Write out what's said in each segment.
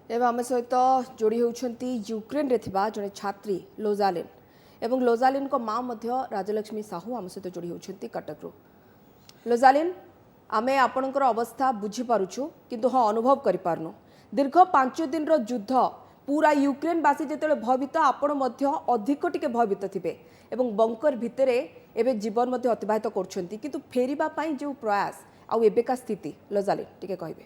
एवं आम सहित जोड़ी होती यूक्रेन रे थिबा जड़े छात्री लोजालिन एवं लोजालिन को माँ राजलक्ष्मी साहू आम सहित जोड़ी होती कटक रू लोजालिन आमे आपणकर अवस्था बुझीपारुछु किंतु हाँ अनुभव करिपारनु दीर्घ 5 दिन रो युद्ध पूरा यूक्रेन बासी जेतेले भयभीत आपण मध्य अधिक टिके भयभीत थिबे एवं बंकर भितरे एबे जीवन मध्य अतिबाहित करछंती किंतु फेरिबा पई जो प्रयास आउ एबेका स्थिति लोजालिन टिके कहबे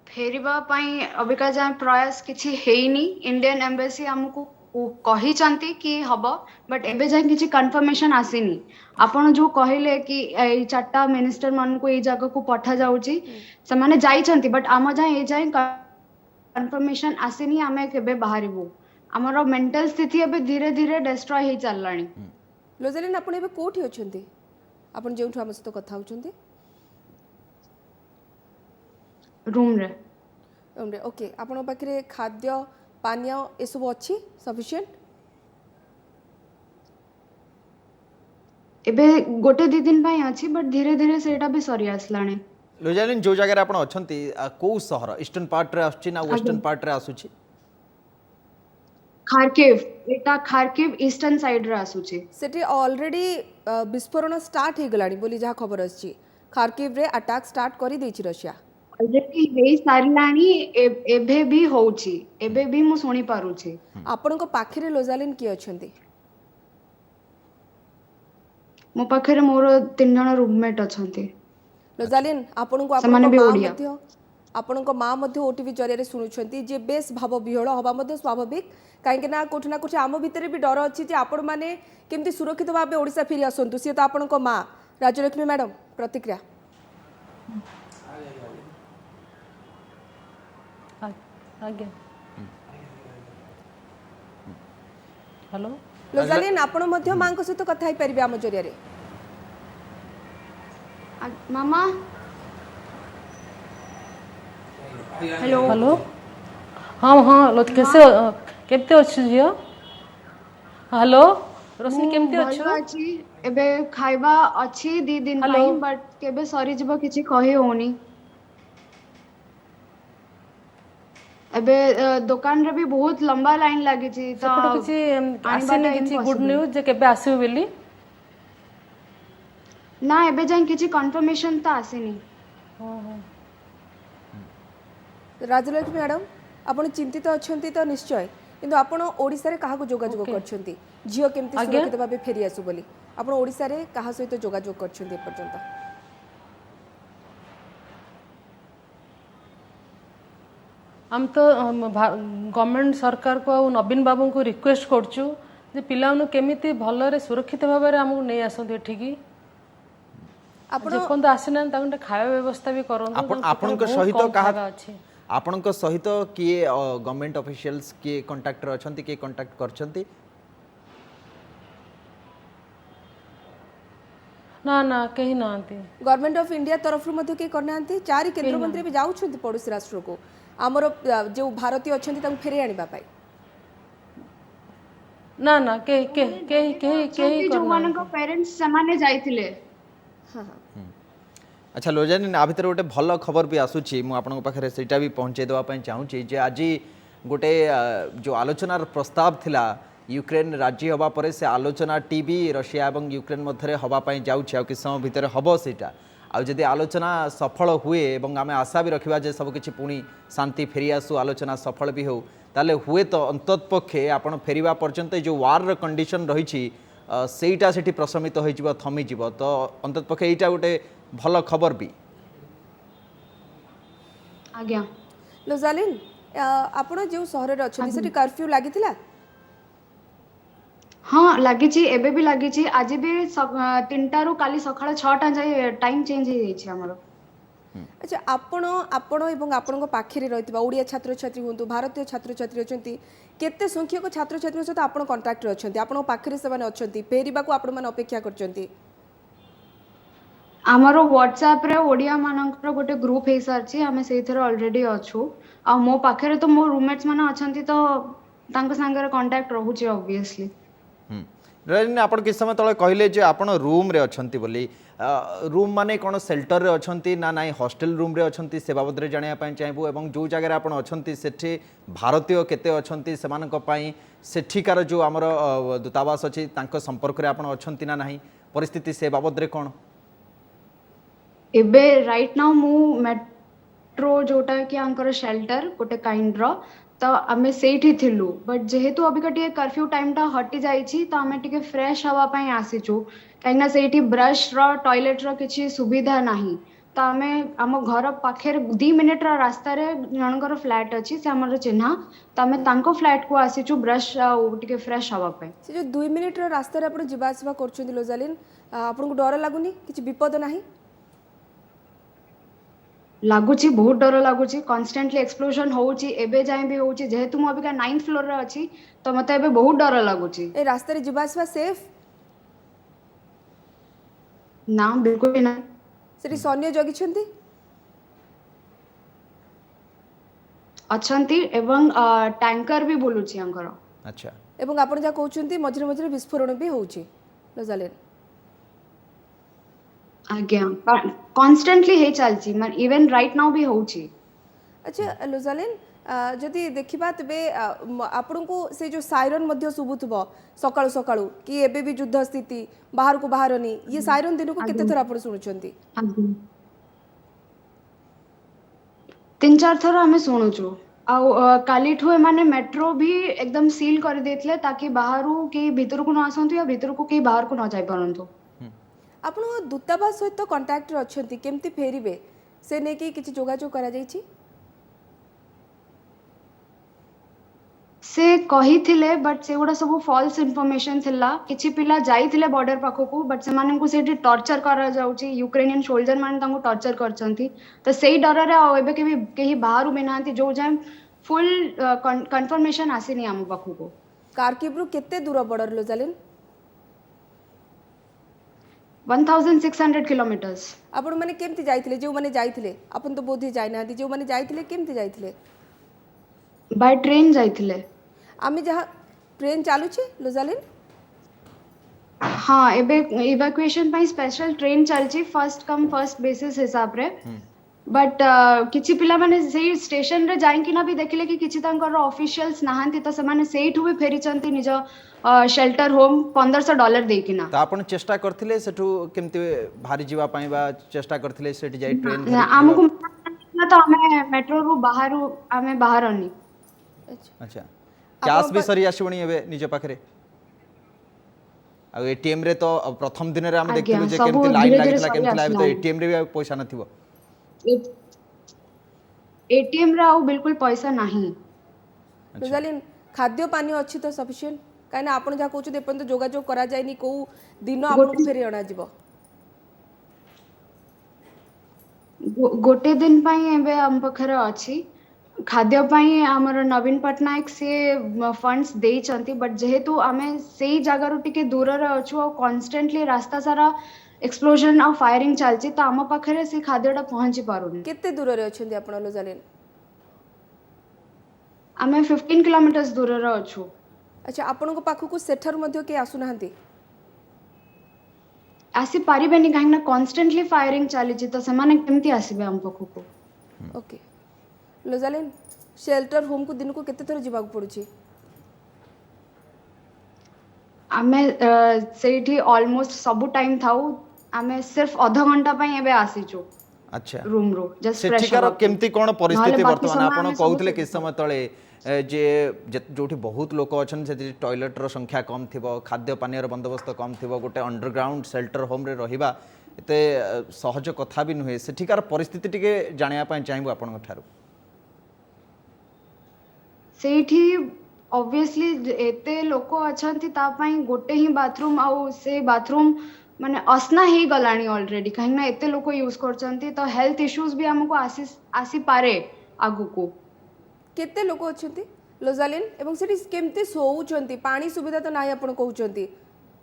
फेरिबा पाई अबिका जाए प्रयास किछि हेइनी इंडियन एम्बेसी हमको कही चंती कि हब बट एबे जाए किछि कंफर्मेशन आसीनी आपण जो कहले कि ए चारटा मिनिस्टर मान को ए जगह को पठा जाउची से माने जाई चंती बट आम जाए ए जाए कंफर्मेशन आसीनी आमे केबे बाहरिबो हमरो मेंटल स्थिति एबे धीरे धीरे डिस्ट्रॉय हे चललानी लोजालिन आपण एबे कोठी अछंती आपण जेउठु हम सहित कथा होचंती रूम रे ओके आपण पाखरे खाद्य पानीय ए सब अच्छी सफिशिएंट एबे गोटे दी दिन पाई अछि बट धीरे धीरे सेटा भी सरी आसलानी लोजालिन जो जगह आपण अछंती को शहर ईस्टर्न पार्ट रे आछी ना वेस्टर्न पार्ट रे आसुची खारकिव एटा खारकिव ईस्टर्न साइड रे आसुची सेठी ऑलरेडी विस्फोरण स्टार्ट हे गलानी बोली जहा खबर अछि खारकिव रे अटैक स्टार्ट करी देछि रशिया ऑलरेडी हे सारिलानी एबे भी होउची एबे भी मु सुनी पारुची आपण को पाखरे लोजालिन की अछंती मो पाखरे मोर 3 जण रूममेट अछंती लोजालिन आपण को आपण को माँ मध्य ओटीवी जरिया शुणुंट जे बेस भाव विहल हवा मध्य स्वाभाविक कहीं ना कोठी आम भितर भी डर अच्छी जे आपण मैंने केमती सुरक्षित भाव ओडिशा फेरी आसतु सी तो आपण को माँ राजलक्ष्मी मैडम प्रतिक्रिया हेलो लोजालिन आपण मध्य माँ सहित कथा ही परिबे आम जरिया रे मामा हेलो हेलो हाँ हाँ लो कैसे केमते अच्छी झियो हेलो रोशनी केमते अच्छो अछि एबे खाइबा अछि 2 दिन Hello? पाई बट केबे सरी जबो किछि कहि होनी एबे दुकान रे भी बहुत लंबा लाइन लागी छी तो सेपटो किछि आसेनी किछि गुड न्यूज जे केबे आसीबो बेली ना एबे जाय किछि कंफर्मेशन तो आसेनी राजलक्ष्मी मैडम आपण चिंतित अछंती तो निश्चय किंतु आपण ओडिसा रे काहा को जोगाजोग करछंती जियो केमती सुरक्षित भाबे फेरी आसु बोली आपण ओडिसा रे काहा सहित जोगाजोग करछंती पर्यंत हम तो गवर्नमेंट सरकार को और नवीन बाबू को रिक्वेस्ट करछु जे पिलाउनु केमिति भलरे सुरक्षित भाबरे हमकु नै आसंती एठिकी आपण जेपन आसिना तांटे खाया व्यवस्था भी करन आपण को सहित कहा आपण को सहित किए गवर्नमेंट ऑफिशियल्स किए कांटेक्टर अछंती किए कांटेक्ट करछंती ना ना कहीं ना आंती गवर्नमेंट ऑफ इंडिया तरफ रु मध्ये के करनांती चारि केंद्र मंत्री भी जाउछंती पड़ोसी राष्ट्र को आमर जो भारतीय अछंती तांको फेरे आनिबा पाई ना ना के जो मान को पेरेंट्स समाने जाइथिले हां हां अच्छा लोजालिन आ भितर गोटे भल खबर भी आसूची मु आपन पाखे सेटा भी पहुँचे देवाई चाहूँगी जे आज गोटे जो आलोचनार प्रस्ताव थिला यूक्रेन राज्य हवा पर से आलोचना टीवी रशिया और यूक्रेन मध्य हवापाई जाऊँगी आ कि समय भितर हम सेटा आदि आलोचना सफल हुए और आम आशा भी रखा जे सबकि पुणी शांति फेरी आसू आलोचना सफल भी हो ताले हुए तो अंततपक्षे आपण फेरिबा पर्यंत जो वार कंडीशन रही सेटा से प्रशमित हो थमीज तो अंततपक्षे यहाँ गोटे भल खबर भी आज्ञा लोजालिन आपण जो सहर रे अछंती सेठी कर्फ्यू लागितिला हाँ लगी एबे भी लगी आज भी 3टा रू काली सकाळ 6टा जाए टाइम चेंज हो जाइए हमरो अच्छा आपण आपण एवं आपण पाखरे रहितबा ओडिया छात्र छात्री हुंतु भारतीय छात्र छात्री अछंती केते संख्यक छात्र छात्री सहित आपण कांटेक्ट रे अछंती आपण पाखरे से माने अछंती फेरिबा को आपण माने अपेक्षा करचंती आमरो व्हाट्सएप रे ओडिया मानकर गोटे ग्रुप हे सारची हमें सेथरे ऑलरेडी अछु आ मो पाखरे तो मो रूममेट्स माने अछंती तो तांको संगे कांटेक्ट रहूची ऑब्वियसली रजनी आप किस समय तले कहले जे आपण रूम रे अछंती बोली रूम माने कोन शेल्टर रे अछंती ना नाई हॉस्टल रूम रे अछंती से बाबद रे जानिया पई चाहबो एवं जो जगह रे आपण अछंती सेठी भारतीय केते अछंती सेमानक पई सेठिकार जो हमर दूतावास अछि तांको संपर्क रे आपण अछंती ना नाही परिस्थिति से बाबद रे कोन एबे राइट नाउ मु मेट्रो जोटा कि आंकर शेल्टर गोटे काइंड रो तो आमे सेठी थिलु बट जेहेतु अभी कटिए कर्फ्यू टाइम टा हटि जाइछि तो आमे टिके फ्रेश हवा पई आसीछु काइना सेठी ब्रश रो टॉयलेट रो किछि सुविधा नाही तो आमे आम घर पाखे 2 मिनिट रो रास्ता रे जनकर फ्लैट अछि से हमर चिन्हा तो आमे तांको फ्लैट को आसीछु ब्रश टिके फ्रेश हवा पई से जो 2 मिनिट रो रास्ता रे आपण जिबा आसबा करछन्ती लोजालिन आपन को डर लागुनी किछि विपद नाही लागुची बहुत डर लागुची कॉन्स्टेंटली एक्सप्लोजन होउची एबे जाय भी होउची जेहेतु मु अभी का 9th फ्लोर रे अछि तो मते एबे बहुत डर लागुची ए रास्ता रे जिबा आसबा सेफ ना बिल्कुल भी ना सेठी सैन्य जगिछन्ती अछंती एवं टैंकर भी बोलुची अंकर अच्छा एवं आपण जा कहउछन्ती मझरे मझरे विस्फोरण भी होउची लोजालिन आज्ञा कॉन्स्टेंटली हे चलची मन इवन राइट नाउ भी होउची अच्छा लोजालिन जदि देखिबा तबे आपण को से जो सायरन मध्य सुबुथबो सकाळु सकाळु कि एबे भी युद्ध स्थिति बाहर को बाहरनी ये सायरन दिन को केते थर आपण सुनुचंती 3-4 थर हमें सुनुचु कालीठू माने मेट्रो भी एकदम सील कर देतले ताकि बाहरु के भीतर को न आसंतु या भीतर को के बाहर को न जाय परंतु आपण दूतावास सहित कांटेक्ट रे अछंती केमती फेरिबे से ने कि किछि जोगाजोग करा जाईछि से कही थिले बट से गुडा सब फॉल्स इंफॉर्मेशन थिला किछि पिला जाईथिले बॉर्डर पाखो को बट से माने को सेठी टॉर्चर करा जाउची यूक्रेनियन सोल्जर माने तांको टॉर्चर करचंती तो सेही डर रे एबे के भी केही बाहरु बेनांती जो जाय फुल कंफर्मेशन आसीनी हम पाखो को कार्किव रु केते दूर बॉर्डर लोजालिन 1600 किलोमीटर्स आपण माने केमती जाईथिले जो माने जाईथिले आपण तो बोधी जाय नांती जो माने जाईथिले केमती जाईथिले बाय ट्रेन जाईथिले आमी जहा ट्रेन चालू छी लोजालिन हाँ एबे इवैक्यूएशन पई स्पेशल ट्रेन चलची फर्स्ट कम फर्स्ट बेसिस हिसाब रे बट किछि पिला माने सेही स्टेशन रे जाई कि ना भी देखिले कि किछि तांकर ऑफिशियल्स नाहंती तो से माने सेठू भी फेरी चंती निज शेल्टर होम $1500 देई कि ना तो आपण चेष्टा करथिले सेठू केमती भारी जीवा पई बा चेष्टा करथिले सेठी जाई ट्रेन हमको ना तो हमें मेट्रो रु हमें बाहर आनी अच्छा कैश भी सरी आसीबणी एबे निज पाखरे आ एटीएम रे तो प्रथम दिन रे हम देखिलु जे केमती लाइन लागितला केमती लाइव तो एटीएम रे भी पैसा नथिबो एटीएम रे बिल्कुल पैसा नहीं लोजालिन खाद्य पानी अछि तो सफिशिएंट काइना आपण जा कहउछु देपन तो जोगाजोग करा जायनी को दिन आपण फेरी अणा जिवो गोटे दिन पई एबे हम पखरे अछि खाद्य पई हमर नवीन पटनायक से फंड्स देई चंती बट जेहेतु हमें सेही जगह रु टिके दूर रे अछु और कांस्टेंटली रास्ता सारा एक्सप्लोजन और फायरिंग चलची तो हम पाखरे से खाद्यटा पहुंची पारुनी केते दूर रे अछंती आपण लोजालिन हमें 15 किलोमीटर्स दूर रे अछु अच्छा आपण को पाखु को सेठर मध्ये के आसु नाहंती आसी पारिबेनी काहेना कांस्टेंटली फायरिंग चलीची तो से माने केमती आसीबे हम पाखु को ओके लोजालिन शेल्टर होम को दिन को केते थर जिबाक पड़ुची हमें सेठी ऑलमोस्ट सब टाइम थाउ हमें सिर्फ आधा घंटा पई एबे आसीचो अच्छा रूम रो जस्ट फ्रेश सेठिकार केमती कोन परिस्थिति वर्तमान समय आपण आमे कहउतले सब कि समय तळे जे जोठी बहुत लोक अछन से टॉयलेट रो संख्या कम थिबो खाद्य पानी रो बंदोबस्त कम थिबो गोटे अंडरग्राउंड शेल्टर होम रे रहिबा एते सहज कथा भी नुहे सेठिकार परिस्थिति टिके जानिया पय चाहबो आपण ठारू सेठी ऑब्वियसली एते लोक अछंती ता पई गोटे ही बाथरूम आउ से बाथरूम माने असना ही गलानी ऑलरेडी काहे ना एते लोक यूज करचंती तो हेल्थ इश्यूज भी हमको आसी पारे आगु को केते लोक अछंती लोजालिन एवं सेठी केमते सोउचंती पानी सुविधा तो नाही आपण कहउचंती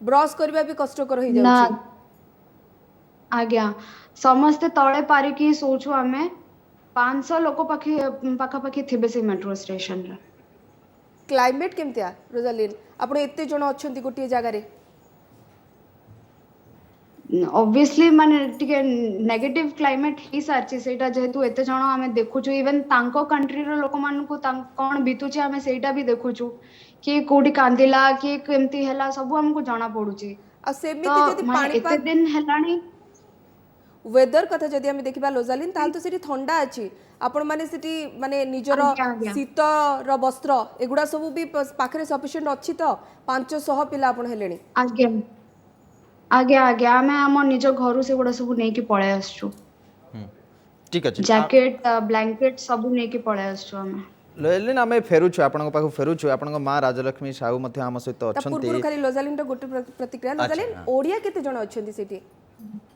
ब्रश करबा भी कष्टकर हो ना जाउची आज्ञा समस्त तळे पारी की सोचु हमें 500 लोक पाखा पाखी थिबे से मेट्रो स्टेशन रे क्लाइमेट केमतिया रोजालिन आपण एते जण अछंती गोटिए जगह रे ऑब्वियसली माने टिके नेगेटिव क्लाइमेट ही सारची सेटा जेहेतु एते जण आमे देखुछु इवन तांको कंट्री रो लोक मान को कोन बितुची आमे सेटा भी देखुछु कि कोडी कांदिला कि केमती हैला सब हमको जाना पडुची आ सेमिति तो जदि माने एते पाणीपाग दिन हेलाणी वेदर कथा जदि आमे देखिबा लोजालिन ताल तो सेठी ठंडा अछि आपण माने सेठी माने निजर आज्ञा, आज्ञा। शीत र वस्त्र एगुडा सब भी पाखरे सफिशिएंट अछि तो 500 पिला आपण हेलेनी आगे आगे आगे आमे हम निज घरु से गुडा सब नेकी पळे आसछु ठीक अछि जैकेट ब्लैंकेट सब नेकी पळे आसछु आमे लोजालिन आमे फेरुछु आपन पाखु फेरुछु आपन मां राजलक्ष्मी साहू मध्ये हम सहित ता अछंती पूर्व खाली लोजालिन रो गोटे प्रतिक्रिया लोजालिन ओडिया केते जण अछंती सेठी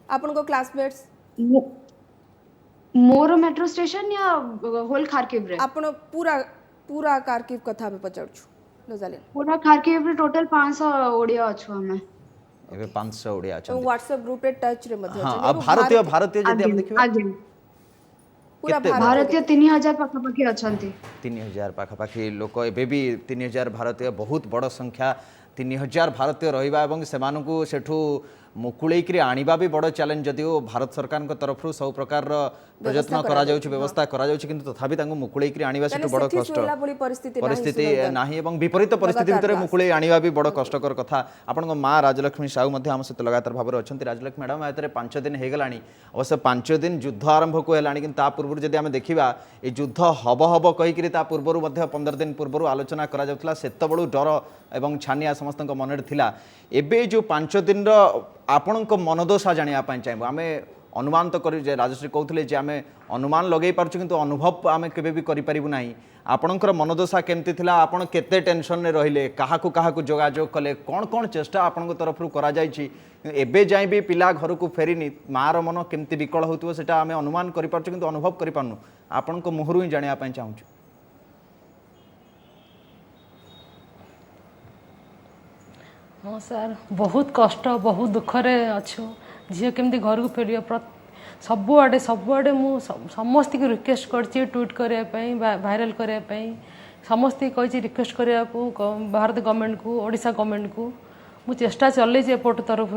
आपण को क्लासमेट्स मोर मेट्रो स्टेशन या होल खारकिव रे आपण पूरा पूरा कारकिव कथा में पचारछु लोजालिन पूरा खारकिव रे टोटल 500 ओडिया अछु हमें एबे 500 ओडिया और अछंती व्हाट्सएप ग्रुप रे टच रे मध्ये हां अछंती अब भारतीय भारतीय जदि हम देखिबा आगे पूरा केते? भारत भारतीय 3000 पाखापाखी अछंती 3000 पाखापाखि लोक एबे भी 3000 भारतीय बहुत बड़ संख्या 3000 भारतीय रहिबा एवं सेमानकु सेठु मुकुळेकरी आनिबा भी बड़ चैलेंज जदिओ भारत सरकार तरफ सब प्रकार प्रयत्न करा जाउछि व्यवस्था करा जाउछि किंतु तथापि तांको मुकुळेकरी आनिबा सेठु बड़ कष्ट सोला बोली परिस्थिति परिस्थिति नाही एवं विपरीत परिस्थिति भितर मुकुळे आनिबा भी बड़ कष्टकर कथा आपनको मां राजलक्ष्मी साहू मध्ये हम सहित लगातार भाବରେ अछंती राजलक्ष्मी मैडम एतरे 5 दिन हे गलानी अवश्य 5 दिन युद्ध आरंभ को हेलानी किंतु ता पूर्व जदि हम देखिबा ए युद्ध हब कहि करी ता पूर्व मध्ये 15 दिन पूर्व आलोचना करा जाउतला सेत बळु डर एवं छानिया समस्तक मनरे थिला एबे जो 5 दिन रो आपणक मनदशा जानिया पाई चाहबो आमे अनुमान तो करी जे राजश्री कहते जे आमे अनुमान लगे पारछु किंतु अनुभव आमे केबे भी करि परिबु नाही आपणकर मनदशा केमती थिला आपण केते टेंशन ने रहिले काहाकु काहाकु जोगाजोग कले कोन कोन चेष्टा आपणक तरफरु करा जायछि एबे जाई भी पिला घर को फेरिनी मार मन केमती विकल होतुव सेटा आमे अनुमान करि पारछु किंतु अनुभव करि पारनु आपणक मुहरु ही जानिया पाई चाहूछु हाँ सर बहुत कष्ट बहुत दुखरे अच्छु झील केमती घर को फेर सबुआडे मु समस्त की रिक्वेस्ट करछि ट्वीट करने भाइराल करने समस्त कही रिक्वेस्ट करने को भारत गवर्नमेंट को ओडिशा गवर्नमेंट को मु चेष्टा चलैछि एपोर्ट तरफ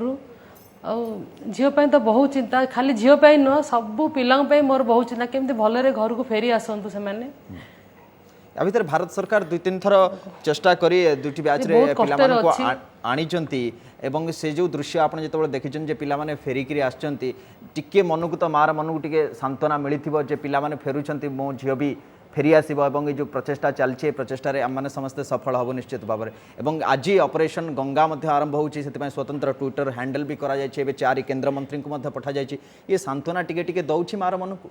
झील तो बहुत चिंता खाली झील नुह सबू पिला मोर बहुत चिंता केमती भलरे घर को फेरी आसतु से माने या भीतर भारत सरकार 2-3 थर चेष्टा करी दुटी बैच रे पिला को आनीचंती एवं से जो दृश्य आपन जेतबे देखिछन जे पिला माने फेरी करी आछंती टिके मन को तो मार मन को टिके सांत्वना मिलिथिबो जे पिला माने फेरुछंती मो झियो भी फेरी आसीबो एवं जो प्रचेष्टा चलछे प्रचेष्टा रे हम माने समस्त सफल हबो निश्चित भाबरे एवं आज ऑपरेशन गंगा मध्ये आरंभ होउची सेति स्वतंत्र ट्विटर हैंडल भी करा जायछि एबे 4 केंद्र मंत्री को मध्ये पठा जायछि ये सांत्वना टिके टिके दउछि मार मन को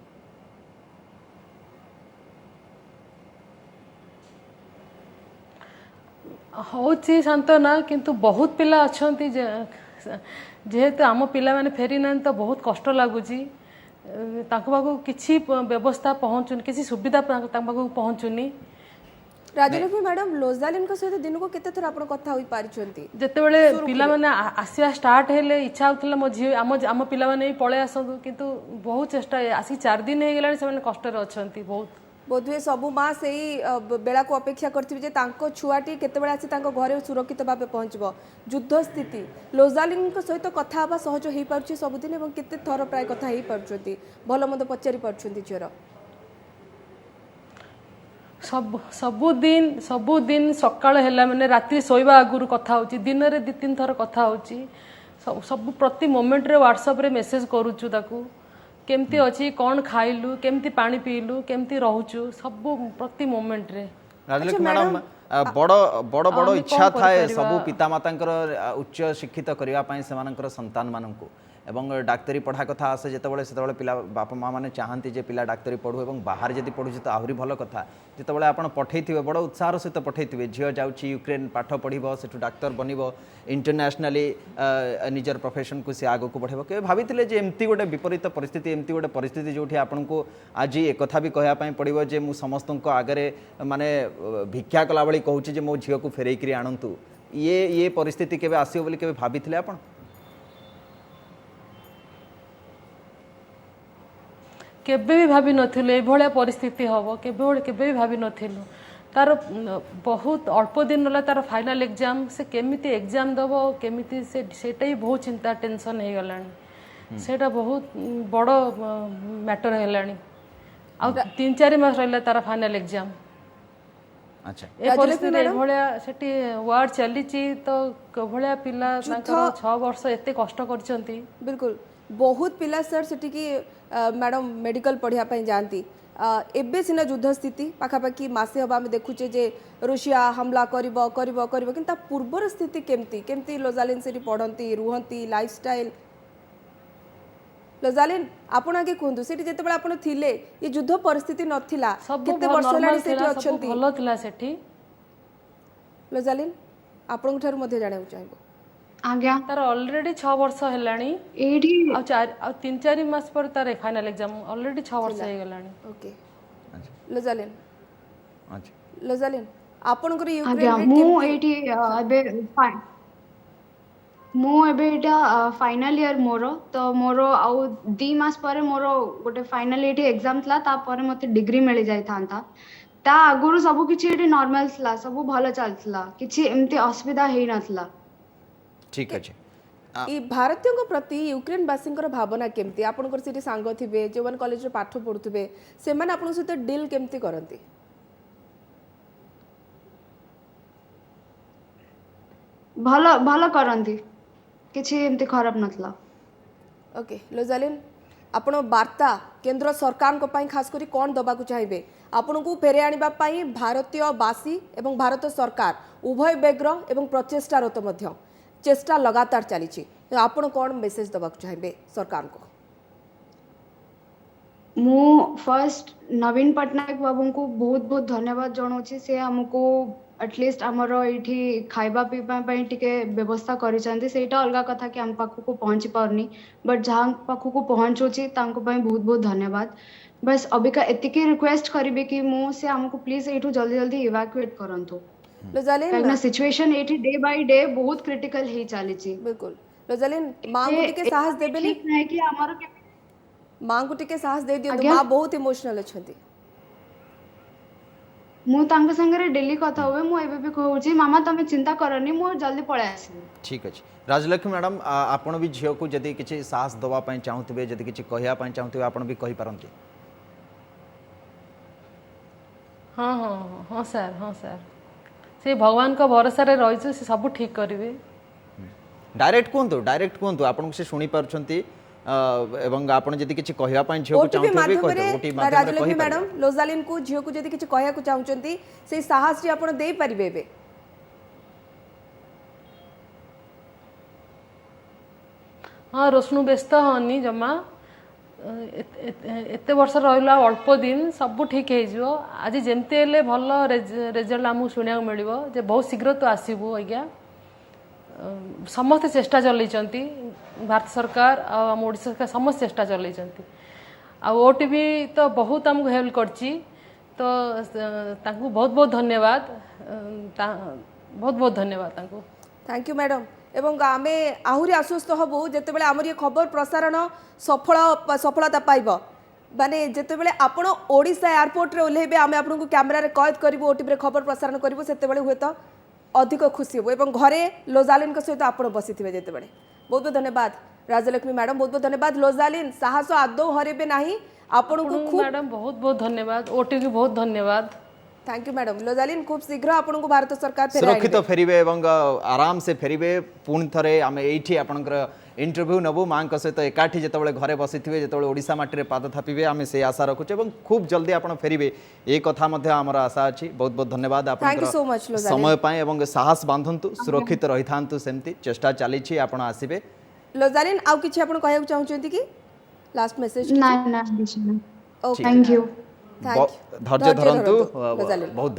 होची सांत्वना किंतु बहुत पिला अछंती जेहेतु आम पिला माने फेरी ना तो बहुत कष्ट लगुची पाखु किसी व्यवस्था पहुँचुनी किसी सुविधा पाखु पहुँचुनी राजलक्ष्मी मैडम लोजालिन सहित दिन को केते थर आपण कथा होई पारिछंती जेतेबेले पिला माने आसिया स्टार्ट हेले इच्छा होतला मो झी आम पिला माने पळे आसंतु किंतु बहुत चेष्टा आसी 4 दिन हे गेलानी से माने कष्ट रे अछंती बहुत बोधवे सबु माँ से बेला को अपेक्षा करथिबे जे छुआटी केतेबेला आसी तांको घरे सुरक्षित भावे पहुँचबो युद्ध स्थिति लोजालिन सहित कथा हवा सहज हो पारुछि सबुदिन एवं केते थर प्राय कथा हो पारुछंती भल मद पचारि पारुछंती झियर सबुदिन सकाळ हेला माने रात्रि सोइबा आगुरु कथा होची दिन रे 2-3 थर कथा होची सब प्रति मोमेंट रे व्हाट्सएप रे मेसेज करूछु ताकू केमती अच्छी कौन खाइलु केमती पानी पीलु केमती रहूचु सब प्रति मोमेंट रे राजलक्ष्मी मैडम बड़ बड़ बड़ इच्छा थाए सबू पिता मातांकर उच्च शिक्षित करबा पई सेमानकर संतान माननकु एवं डाक्तरी पढ़ा कथा आसे जेतेबेले सेतेबेले पिला बापा माँ माने चाहती जे पिला डाक्तरी पढ़ू एवं बाहर जदि पढ़ुछि तो आहुरी भल कथा जेतेबेले आपण पठैथिबे बड़ उत्साहर सहित पठैथिबे झियो जाउछि यूक्रेन पाठ पढ़िबो सेठु डाक्टर बनिबो इंटरनेशनली निजर प्रोफेशन को से आगो को बढ़ेबो के भाबिथिले जे एमती गोटे विपरीत परिस्थिति एमती गोटे परिस्थिति जोठी आपनको आज एक कथा भी कहया पई पड़िबो जे मु समस्तनको आगरे माने भिक्षा कला बळी कहूछि जे मो झियो को फेरै करी आनंतु ये परिस्थिति केबे आसीबो बोली केबे भाबिथिले आपण केबे भी भाभी नथिलु ए भलिया परिस्थिति हबो केबे भी भाभी नथिलु तार बहुत अल्प दिन रहा तार फाइनल एग्जाम से केमिति एग्जाम दब केमिति सेटा ही बहुत चिंता टेंशन हो गलानी सेटा बहुत बड़ मैटर है आ 3-4 मास रहा तार फाइनल एग्जाम अच्छा ए परिस्थिति भलिया सेठी वार चली तो भलिया पिला 6 वर्ष एते कष्ट करचंती बिल्कुल बहुत पिला सर सेठी की मैडम मेडिकल पढ़िया पई जानती एबे सिना युद्ध स्थिति पाखापाखि मासे हवा में देखुचे जे रूसिया हमला करिवो करिवो करिवो किंतु पूर्वर स्थिति केमती केमती लोजालिन सेठी पढ़ंती रुहंती लाइफस्टाइल लोजालिन आपण आगे कहंतु सेठी जेतेबेले आपण थिले ये युद्ध परिस्थिति नथिला केते वर्ष लानी सेठी अछंती भलो थिला सेठी लोजालिन आपण ठार मध्ये जाने चाहबो आज्ञा तार ऑलरेडी 6 वर्ष हेलानी एठी आ 3-4 मास पर तार फाइनल एग्जाम ऑलरेडी 6 वर्ष हो गलानी ओके अच्छा लोजालिन अच्छा लोजालिन आपण को आज्ञा यूक्रेन मु एठी मु एबे एटा फाइनल ईयर मोर तो मोर आउ 2 मास पर मोर गोटे फाइनल एठी एग्जाम थला ता पर मते डिग्री मिल जाय थांता ता आगुरु सब किछि एठी नॉर्मल थला सब भलो चलथला किछि एमती असुविधा हेइ नथला ठीक अच्छे ई भारतीय प्रति यूक्रेन वासींकर भावना केमती आपनकर सिटी सांग थिबे जे वन कॉलेज रे पाठ पढुथिबे से माने आपन सहित डील केमती करंती भलो भलो करंती किछि एमती खराब नथला ओके लोजालिन आपण वार्ता केंद्र सरकार को पई खास करी कोन दबा को चाहिबे आपन को फेरे आनिबा पई भारतीय वासी एवं भारत सरकार उभय बेग्र एवं प्रचेष्टारत मध्य चेष्टा लगातार चली आपण कौन मेसेज दबा चाहिए सरकार को मु फर्स्ट नवीन पटनायक बाबू को बहुत बहुत धन्यवाद जनाऊँ से हमको एटलिस्ट आमर ये खाइबा पीवा टिके व्यवस्था करिसेंती अलग कथा कि आम पाखक पहुँची पारनी बट जहाँ पाखक पहुँचुची बहुत बहुत धन्यवाद बस अबिका एतिकी रिक्वेस्ट करी कि मु से हमको प्लीज ये जल्दी जल्दी इवाक्युएट करंतु लोजालिन सिचुएशन एठी डे बाय डे बहुत क्रिटिकल ही चली बिल्कुल लोजालिन मां को टिके साहस देबे ठीक नहीं कि हमर मां को टिके साहस दे दियो मां बहुत इमोशनल अछंती मु तांग संगे डेली कथा हुए मु एबे भी कहूची मामा तमे चिंता करनी मु जल्दी पळे आसी ठीक अछि राजलक्ष्मी मैडम आपण भी झियो को जदी किछि साहस दवा पई चाहूतबे जदी किछि कहिया पई चाहूतबे आपण भी कहि पारंती हाँ हाँ हाँ सर हाँ सर से भगवान का भरोसा रे रही से सब ठीक करेंगे डायरेक्ट कहतु आपन से शुणी पारछंती एवं आपन जदी किछि कहया पई झियो को चाहूतबे कहतो ओटी माध्यम रे कहि मैडम लोजालिन को झियो को जदी किछि कहया को चाहउचंती से साहस रे आपन देई परिबे बे हाँ रोशनु व्यस्त हनी जमा एते वर्ष रहिला अल्प दिन सब ठीक हो आज जमती हेले भल रिजल्ट आमको शुणा मिलो जे बहुत शीघ्र तो आसबू आज्ञा समस्त चेष्टा चलती भारत सरकार आम ओडिशा सरकार समस्त चेष्टा चलती ओटीवी तो बहुत आमको हेल्प करची तो तांको बहुत बहुत धन्यवाद बहुत बहुत धन्यवाद तांको थैंक यू मैडम एवं आमे आहुरी आश्वस्त हबु जेतेबेले हमर ये खबर प्रसारण सफलता पाइब माने जेतेबेले आपण ओडिशा एयरपोर्ट रे ओल्हेबे आमे आपनको कैमरा रे कैद करबो ओटीवी रे खबर प्रसारण करबो सेतेबेले हुए तो अधिक खुशी हो एवं घरे लोजालिन के सहित आपण बसिथिबे जेतेबेले बहुत बहुत धन्यवाद राजलक्ष्मी मैडम बहुत बहुत धन्यवाद लोजालिन साहस आदौ हरेबे नाही आपनको खूब मैडम बहुत बहुत धन्यवाद ओटीवी बहुत धन्यवाद थैंक यू मैडम लोजालिन खूब शीघ्र आपन को भारत सरकार सुरक्षित फेरिबे एवं आराम से फेरिबे पुणी थरे आम एठी आपनकर इंटरव्यू नबू मां सहित एकाठी जिते घरे बसिथिबे जिते ओडिशा माटी रे पाद थापिबे आम से आशा रखुचे एवं खूब जल्दी आपन फेरिबे ए कथा मध्ये हमर आशा अछि बहुत बहुत धन्यवाद आपन समय पाए एवं साहस बांधंतु सुरक्षित रहि थांतु सेमती चेष्टा चली छी आपन आसीबे लोजालिन आउ किछि आपन कहया चाहउचंती कि लास्ट मैसेज ना ना थैंक यू धैर्य धरंतु बहुत